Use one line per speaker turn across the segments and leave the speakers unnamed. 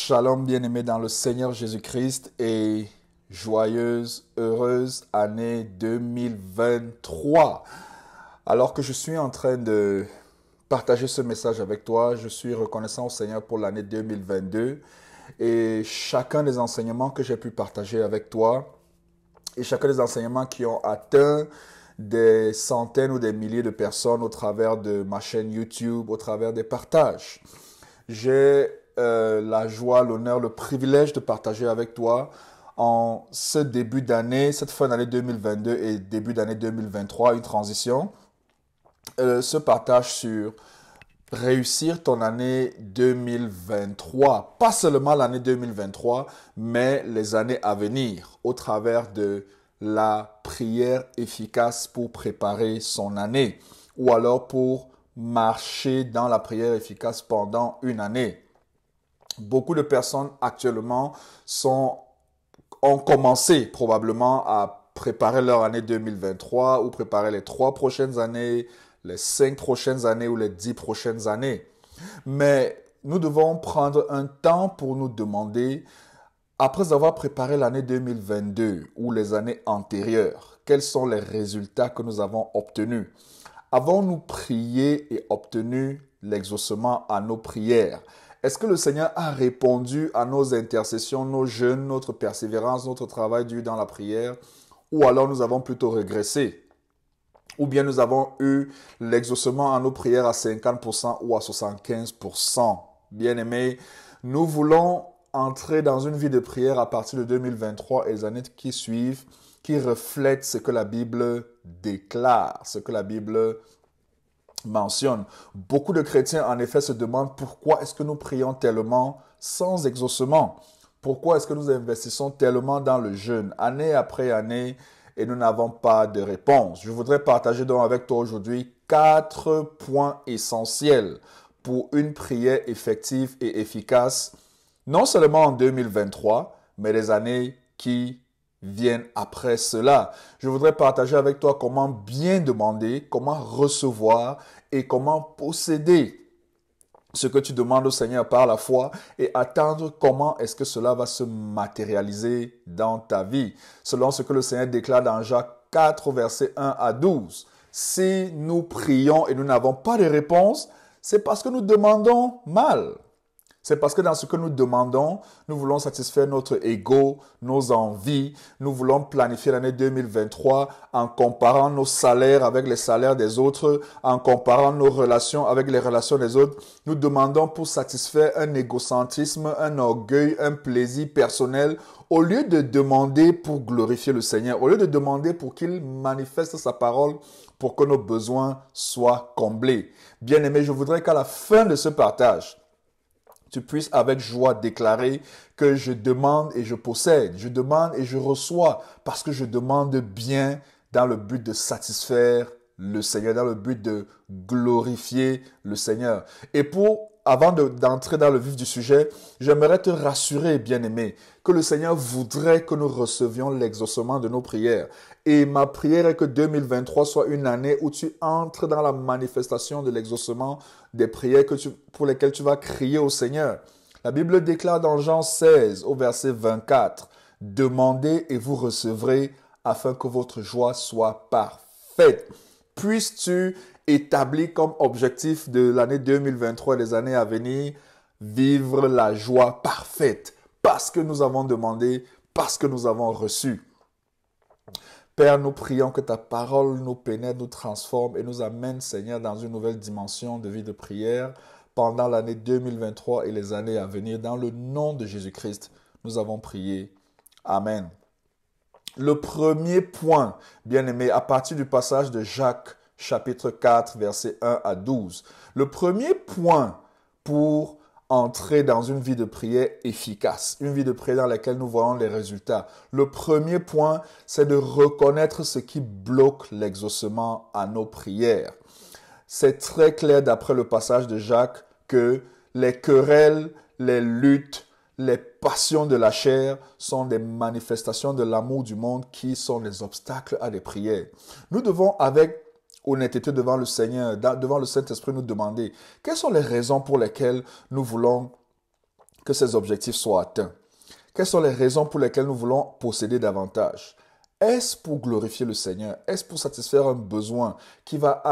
Shalom bien-aimés dans le Seigneur Jésus-Christ et joyeuse, heureuse année 2023. Alors que je suis en train de partager ce message avec toi, je suis reconnaissant au Seigneur pour l'année 2022 et chacun des enseignements que j'ai pu partager avec toi et chacun des enseignements qui ont atteint des centaines ou des milliers de personnes au travers de ma chaîne YouTube, au travers des partages. J'ai la joie, l'honneur, le privilège de partager avec toi en ce début d'année, cette fin d'année 2022 et début d'année 2023, une transition. Ce partage sur réussir ton année 2023. Pas seulement l'année 2023, mais les années à venir au travers de la prière efficace pour préparer son année ou alors pour marcher dans la prière efficace pendant une année. Beaucoup de personnes actuellement ont commencé probablement à préparer leur année 2023 ou préparer les 3 prochaines années, les 5 prochaines années ou les 10 prochaines années. Mais nous devons prendre un temps pour nous demander, après avoir préparé l'année 2022 ou les années antérieures, quels sont les résultats que nous avons obtenus? Avons-nous prié et obtenu l'exaucement à nos prières? Est-ce que le Seigneur a répondu à nos intercessions, nos jeûnes, notre persévérance, notre travail dur dans la prière? Ou alors nous avons plutôt régressé? Ou bien nous avons eu l'exaucement à nos prières à 50% ou à 75%? Bien-aimés, nous voulons entrer dans une vie de prière à partir de 2023 et les années qui suivent, qui reflète ce que la Bible déclare, ce que la Bible mentionne. Beaucoup de chrétiens, en effet, se demandent pourquoi est-ce que nous prions tellement sans exaucement? Pourquoi est-ce que nous investissons tellement dans le jeûne, année après année, et nous n'avons pas de réponse? Je voudrais partager donc avec toi aujourd'hui 4 points essentiels pour une prière effective et efficace, non seulement en 2023, mais les années qui viennent après cela. Je voudrais partager avec toi comment bien demander, comment recevoir et comment posséder ce que tu demandes au Seigneur par la foi et attendre comment est-ce que cela va se matérialiser dans ta vie. Selon ce que le Seigneur déclare dans Jacques 4, versets 1 à 12. Si nous prions et nous n'avons pas de réponse, c'est parce que nous demandons mal. C'est parce que dans ce que nous demandons, nous voulons satisfaire notre ego, nos envies. Nous voulons planifier l'année 2023 en comparant nos salaires avec les salaires des autres, en comparant nos relations avec les relations des autres. Nous demandons pour satisfaire un égocentrisme, un orgueil, un plaisir personnel, au lieu de demander pour glorifier le Seigneur, au lieu de demander pour qu'il manifeste sa parole, pour que nos besoins soient comblés. Bien-aimés, je voudrais qu'à la fin de ce partage, tu puisses avec joie déclarer que je demande et je possède, je demande et je reçois parce que je demande bien dans le but de satisfaire le Seigneur, dans le but de glorifier le Seigneur. Et avant d'entrer dans le vif du sujet, j'aimerais te rassurer, bien-aimé, que le Seigneur voudrait que nous recevions l'exaucement de nos prières. Et ma prière est que 2023 soit une année où tu entres dans la manifestation de l'exaucement des prières pour lesquelles tu vas crier au Seigneur. La Bible déclare dans Jean 16, au verset 24, « Demandez et vous recevrez afin que votre joie soit parfaite. » Puisses-tu établir comme objectif de l'année 2023 et des années à venir, vivre la joie parfaite parce que nous avons demandé, parce que nous avons reçu. Père, nous prions que ta parole nous pénètre, nous transforme et nous amène, Seigneur, dans une nouvelle dimension de vie de prière pendant l'année 2023 et les années à venir. Dans le nom de Jésus-Christ, nous avons prié. Amen. Le premier point, bien-aimé, à partir du passage de Jacques, chapitre 4, versets 1 à 12. Le premier point pour entrer dans une vie de prière efficace, une vie de prière dans laquelle nous voyons les résultats. Le premier point, c'est de reconnaître ce qui bloque l'exaucement à nos prières. C'est très clair d'après le passage de Jacques que les querelles, les luttes, les passions de la chair sont des manifestations de l'amour du monde qui sont les obstacles à des prières. Nous devons, avec honnêteté devant le Seigneur, devant le Saint-Esprit, nous demander quelles sont les raisons pour lesquelles nous voulons que ces objectifs soient atteints? Quelles sont les raisons pour lesquelles nous voulons posséder davantage? Est-ce pour glorifier le Seigneur? Est-ce pour satisfaire un besoin qui va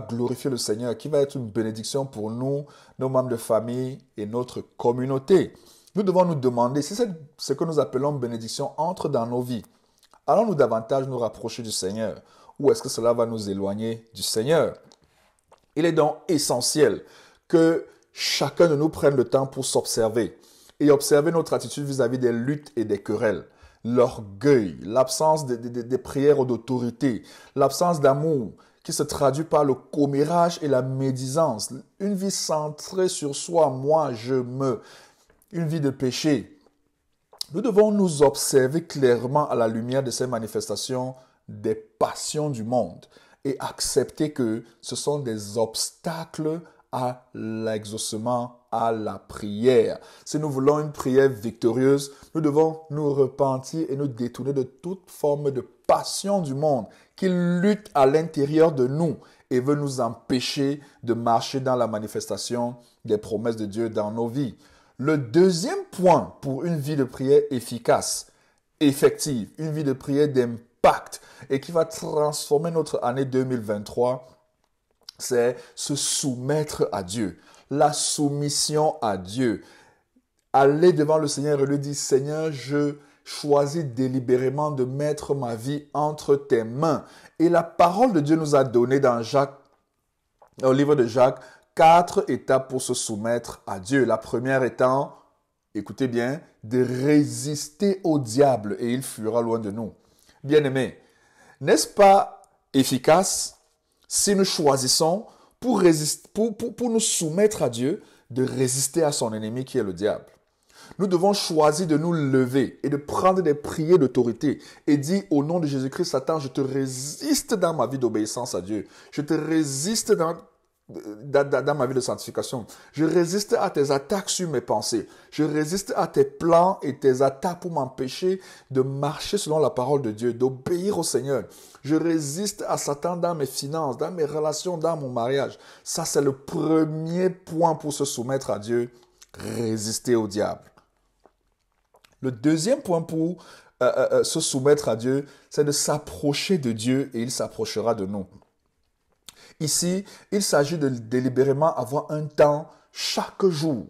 glorifier le Seigneur, qui va être une bénédiction pour nous, nos membres de famille et notre communauté? Nous devons nous demander si ce que nous appelons bénédiction entre dans nos vies. Allons-nous davantage nous rapprocher du Seigneur ou est-ce que cela va nous éloigner du Seigneur? Il est donc essentiel que chacun de nous prenne le temps pour s'observer et observer notre attitude vis-à-vis des luttes et des querelles, l'orgueil, l'absence des prières d'autorité, l'absence d'amour qui se traduit par le commérage et la médisance, une vie centrée sur soi, moi, je me, une vie de péché. Nous devons nous observer clairement à la lumière de ces manifestations des passions du monde et accepter que ce sont des obstacles à l'exaucement, à la prière. Si nous voulons une prière victorieuse, nous devons nous repentir et nous détourner de toute forme de passion du monde qui lutte à l'intérieur de nous et veut nous empêcher de marcher dans la manifestation des promesses de Dieu dans nos vies. Le deuxième point pour une vie de prière efficace, effective, une vie de prière d'impact et qui va transformer notre année 2023, c'est se soumettre à Dieu. La soumission à Dieu. Aller devant le Seigneur et lui dire, Seigneur, je choisis délibérément de mettre ma vie entre tes mains. Et la parole de Dieu nous a donné dans au livre de Jacques, 4 étapes pour se soumettre à Dieu. La première étant, écoutez bien, de résister au diable et il fuira loin de nous. Bien-aimés, n'est-ce pas efficace si nous choisissons pour nous soumettre à Dieu, de résister à son ennemi qui est le diable? Nous devons choisir de nous lever et de prendre des prières d'autorité et dire au nom de Jésus-Christ, Satan, je te résiste dans ma vie d'obéissance à Dieu. Je te résiste dans ma vie de sanctification. Je résiste à tes attaques sur mes pensées. Je résiste à tes plans et tes attaques pour m'empêcher de marcher selon la parole de Dieu, d'obéir au Seigneur. Je résiste à Satan dans mes finances, dans mes relations, dans mon mariage. Ça, c'est le premier point pour se soumettre à Dieu. Résister au diable. Le deuxième point pour se soumettre à Dieu, c'est de s'approcher de Dieu et il s'approchera de nous. Ici, il s'agit de délibérément avoir un temps chaque jour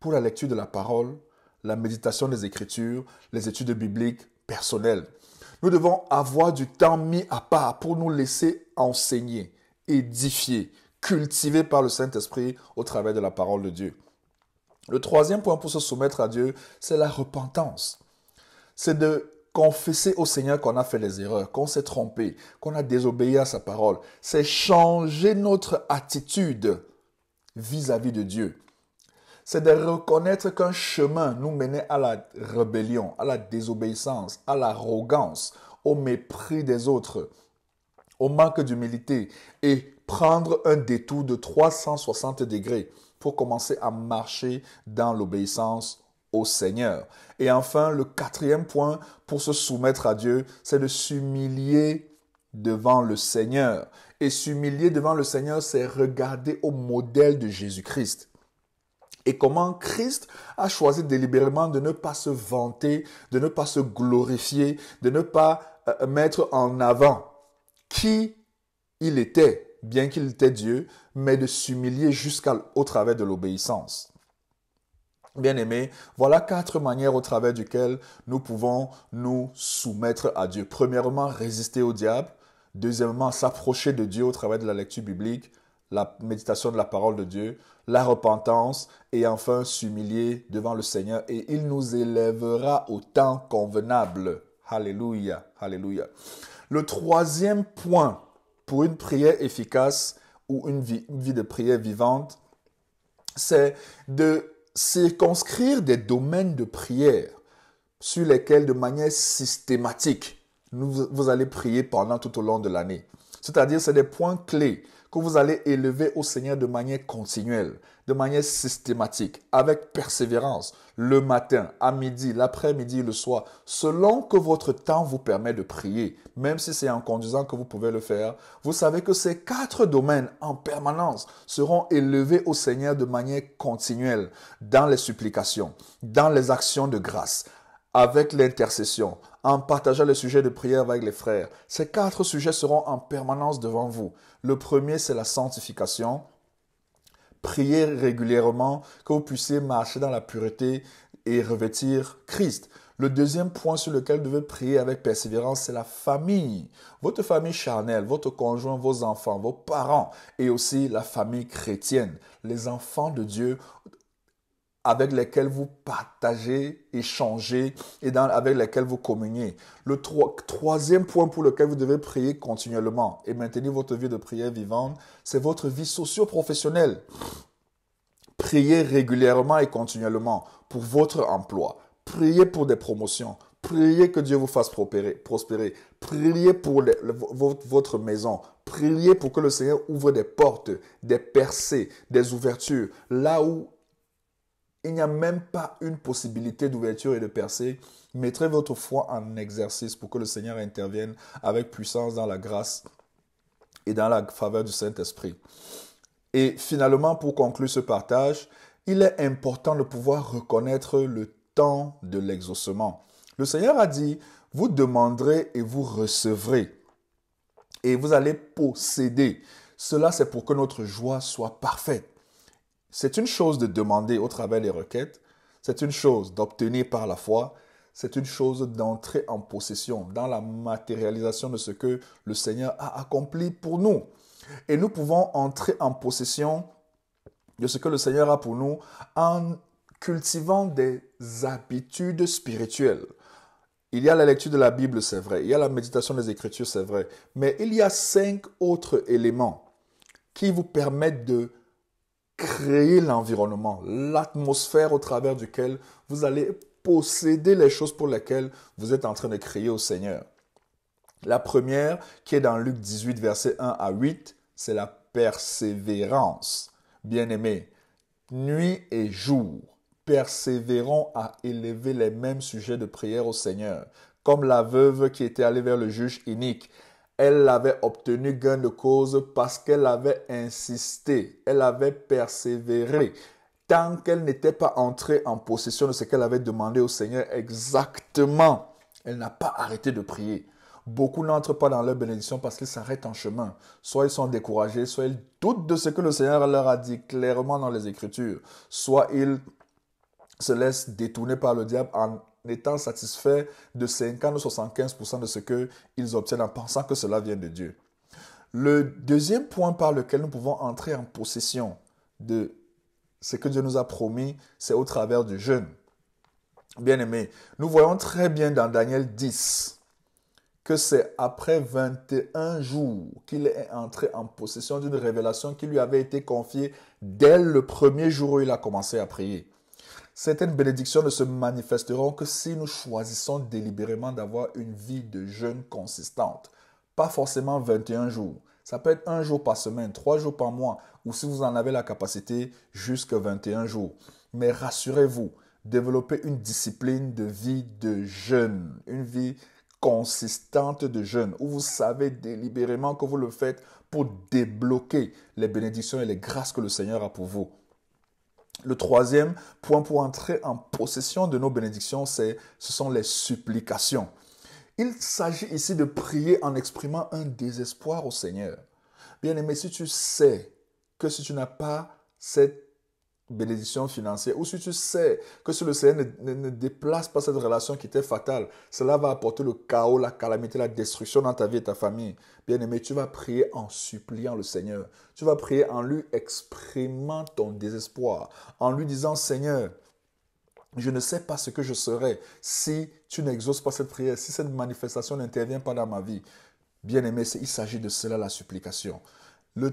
pour la lecture de la parole, la méditation des Écritures, les études bibliques personnelles. Nous devons avoir du temps mis à part pour nous laisser enseigner, édifier, cultiver par le Saint-Esprit au travers de la parole de Dieu. Le troisième point pour se soumettre à Dieu, c'est la repentance. C'est de confesser au Seigneur qu'on a fait des erreurs, qu'on s'est trompé, qu'on a désobéi à sa parole. C'est changer notre attitude vis-à-vis de Dieu. C'est de reconnaître qu'un chemin nous menait à la rébellion, à la désobéissance, à l'arrogance, au mépris des autres, au manque d'humilité et prendre un détour de 360 degrés pour commencer à marcher dans l'obéissance au Seigneur. Et enfin, le quatrième point pour se soumettre à Dieu, c'est de s'humilier devant le Seigneur. Et s'humilier devant le Seigneur, c'est regarder au modèle de Jésus-Christ. Et comment Christ a choisi délibérément de ne pas se vanter, de ne pas se glorifier, de ne pas mettre en avant qui il était, bien qu'il était Dieu, mais de s'humilier jusqu'au travers de l'obéissance. Bien-aimés, voilà 4 manières au travers duquel nous pouvons nous soumettre à Dieu. Premièrement, résister au diable. Deuxièmement, s'approcher de Dieu au travers de la lecture biblique, la méditation de la parole de Dieu, la repentance et enfin s'humilier devant le Seigneur et il nous élèvera au temps convenable. Alléluia, alléluia. Le troisième point pour une prière efficace ou une vie de prière vivante, c'est de circonscrire des domaines de prière sur lesquels de manière systématique, vous allez prier pendant tout au long de l'année. C'est-à-dire, c'est des points clés que vous allez élever au Seigneur de manière continuelle, de manière systématique, avec persévérance, le matin, à midi, l'après-midi, le soir, selon que votre temps vous permet de prier, même si c'est en conduisant que vous pouvez le faire, vous savez que ces 4 domaines en permanence seront élevés au Seigneur de manière continuelle dans les supplications, dans les actions de grâce, avec l'intercession, en partageant les sujets de prière avec les frères. Ces 4 sujets seront en permanence devant vous. Le premier, c'est la sanctification. Priez régulièrement, que vous puissiez marcher dans la pureté et revêtir Christ. Le deuxième point sur lequel vous devez prier avec persévérance, c'est la famille. Votre famille charnelle, votre conjoint, vos enfants, vos parents et aussi la famille chrétienne. Les enfants de Dieu avec lesquels vous partagez, échangez et avec lesquels vous communiez. Le troisième point pour lequel vous devez prier continuellement et maintenir votre vie de prière vivante, c'est votre vie socio-professionnelle. Priez régulièrement et continuellement pour votre emploi. Priez pour des promotions. Priez que Dieu vous fasse prospérer. Priez pour votre maison. Priez pour que le Seigneur ouvre des portes, des percées, des ouvertures. Là où il n'y a même pas une possibilité d'ouverture et de percée, mettrez votre foi en exercice pour que le Seigneur intervienne avec puissance dans la grâce et dans la faveur du Saint-Esprit. Et finalement, pour conclure ce partage, il est important de pouvoir reconnaître le temps de l'exaucement. Le Seigneur a dit, vous demanderez et vous recevrez. Et vous allez posséder. Cela, c'est pour que notre joie soit parfaite. C'est une chose de demander au travers des requêtes. C'est une chose d'obtenir par la foi. C'est une chose d'entrer en possession dans la matérialisation de ce que le Seigneur a accompli pour nous. Et nous pouvons entrer en possession de ce que le Seigneur a pour nous en cultivant des habitudes spirituelles. Il y a la lecture de la Bible, c'est vrai. Il y a la méditation des Écritures, c'est vrai. Mais il y a 5 autres éléments qui vous permettent de créer l'environnement, l'atmosphère au travers duquel vous allez posséder les choses pour lesquelles vous êtes en train de crier au Seigneur. La première, qui est dans Luc 18, versets 1 à 8, c'est la persévérance. Bien-aimés, nuit et jour, persévérons à élever les mêmes sujets de prière au Seigneur, comme la veuve qui était allée vers le juge inique. Elle avait obtenu gain de cause parce qu'elle avait insisté, elle avait persévéré, tant qu'elle n'était pas entrée en possession de ce qu'elle avait demandé au Seigneur exactement. Elle n'a pas arrêté de prier. Beaucoup n'entrent pas dans leur bénédiction parce qu'ils s'arrêtent en chemin. Soit ils sont découragés, soit ils doutent de ce que le Seigneur leur a dit clairement dans les Écritures. Soit ils se laissent détourner par le diable en étant satisfaits de 50 ou 75% de ce qu'ils obtiennent en pensant que cela vient de Dieu. Le deuxième point par lequel nous pouvons entrer en possession de ce que Dieu nous a promis, c'est au travers du jeûne. Bien-aimés, nous voyons très bien dans Daniel 10 que c'est après 21 jours qu'il est entré en possession d'une révélation qui lui avait été confiée dès le premier jour où il a commencé à prier. Certaines bénédictions ne se manifesteront que si nous choisissons délibérément d'avoir une vie de jeûne consistante. Pas forcément 21 jours. Ça peut être 1 jour par semaine, 3 jours par mois, ou si vous en avez la capacité, jusqu'à 21 jours. Mais rassurez-vous, développez une discipline de vie de jeûne, une vie consistante de jeûne, où vous savez délibérément que vous le faites pour débloquer les bénédictions et les grâces que le Seigneur a pour vous. Le troisième point pour entrer en possession de nos bénédictions, ce sont les supplications. Il s'agit ici de prier en exprimant un désespoir au Seigneur. Bien-aimé, si tu sais que si tu n'as pas cette bénédiction financière, ou si tu sais que si le Seigneur ne déplace pas cette relation qui était fatale, cela va apporter le chaos, la calamité, la destruction dans ta vie et ta famille. Bien-aimé, tu vas prier en suppliant le Seigneur. Tu vas prier en lui exprimant ton désespoir, en lui disant, Seigneur, je ne sais pas ce que je serais si tu n'exauces pas cette prière, si cette manifestation n'intervient pas dans ma vie. Bien-aimé, il s'agit de cela, la supplication. Le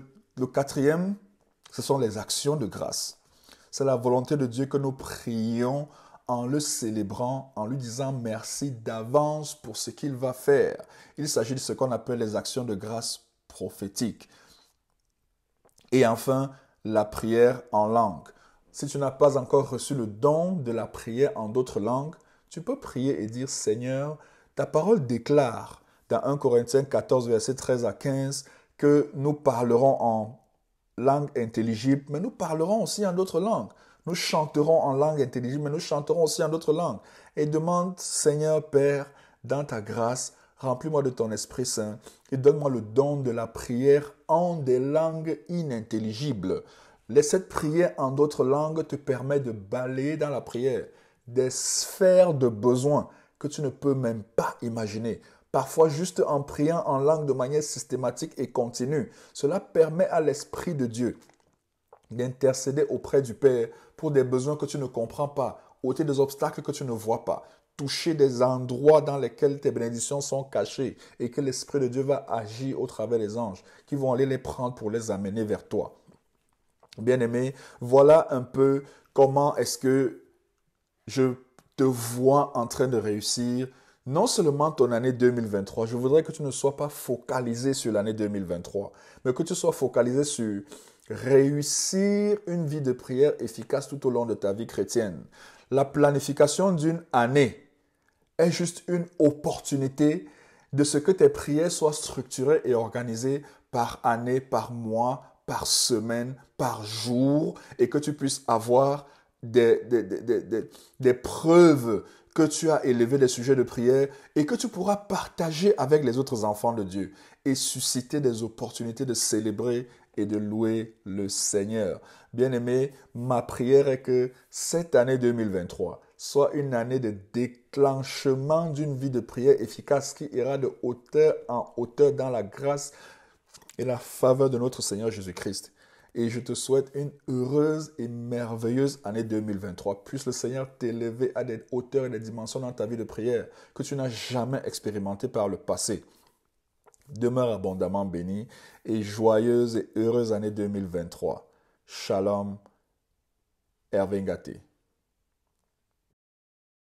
quatrième, ce sont les actions de grâce. C'est la volonté de Dieu que nous prions en le célébrant, en lui disant merci d'avance pour ce qu'il va faire. Il s'agit de ce qu'on appelle les actions de grâce prophétiques. Et enfin, la prière en langue. Si tu n'as pas encore reçu le don de la prière en d'autres langues, tu peux prier et dire, Seigneur, ta parole déclare dans 1 Corinthiens 14, versets 13 à 15, que nous parlerons en langue intelligible, mais nous parlerons aussi en d'autres langues. Nous chanterons en langue intelligible, mais nous chanterons aussi en d'autres langues. Et demande, Seigneur Père, dans ta grâce, remplis-moi de ton Esprit Saint et donne-moi le don de la prière en des langues inintelligibles. Cette prière en d'autres langues te permet de balayer dans la prière des sphères de besoins que tu ne peux même pas imaginer. Parfois, juste en priant en langue de manière systématique et continue, cela permet à l'Esprit de Dieu d'intercéder auprès du Père pour des besoins que tu ne comprends pas, ôter des obstacles que tu ne vois pas, toucher des endroits dans lesquels tes bénédictions sont cachées et que l'Esprit de Dieu va agir au travers des anges qui vont aller les prendre pour les amener vers toi. Bien-aimé, voilà un peu comment est-ce que je te vois en train de réussir non seulement ton année 2023. Je voudrais que tu ne sois pas focalisé sur l'année 2023, mais que tu sois focalisé sur réussir une vie de prière efficace tout au long de ta vie chrétienne. La planification d'une année est juste une opportunité de ce que tes prières soient structurées et organisées par année, par mois, par semaine, par jour, et que tu puisses avoir des preuves que tu as élevé des sujets de prière et que tu pourras partager avec les autres enfants de Dieu et susciter des opportunités de célébrer et de louer le Seigneur. Bien-aimé, ma prière est que cette année 2023 soit une année de déclenchement d'une vie de prière efficace qui ira de hauteur en hauteur dans la grâce et la faveur de notre Seigneur Jésus-Christ. Et je te souhaite une heureuse et merveilleuse année 2023. Puisse le Seigneur t'élever à des hauteurs et des dimensions dans ta vie de prière que tu n'as jamais expérimentées par le passé. Demeure abondamment béni et joyeuse et heureuse année 2023. Shalom, Hervé Ngaté.